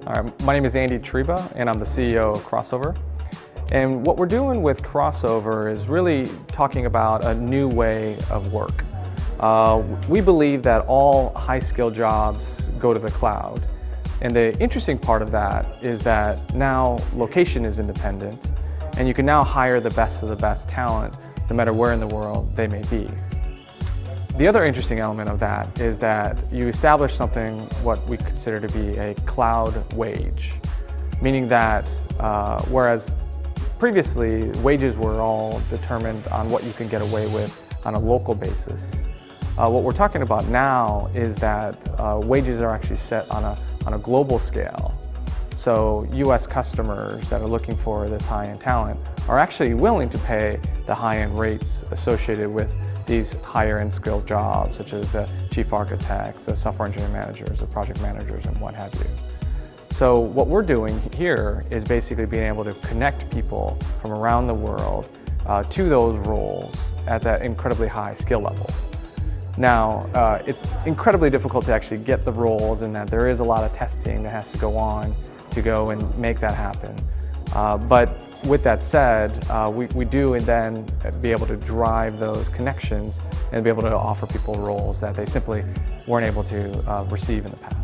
All right, my name is Andy Treba, and I'm the CEO of Crossover. And what we're doing with Crossover is really talking about a new way of work. We believe that all high-skill jobs go to the cloud. And the interesting part of that is that now location is independent, and you can now hire the best of the best talent, no matter where in the world they may be. The other interesting element of that is that you establish something what we consider to be a cloud wage, meaning that whereas previously wages were all determined on what you can get away with on a local basis, what we're talking about now is that wages are actually set on a global scale. So US customers that are looking for this high-end talent are actually willing to pay the high-end rates associated with these higher-end skilled jobs, such as the chief architects, the software engineering managers, the project managers, and what have you. So what we're doing here is basically being able to connect people from around the world to those roles at that incredibly high skill level. Now, it's incredibly difficult to actually get the roles, in that there is a lot of testing that has to go on to go and make that happen. But with that said, we do then be able to drive those connections and be able to offer people roles that they simply weren't able to receive in the past.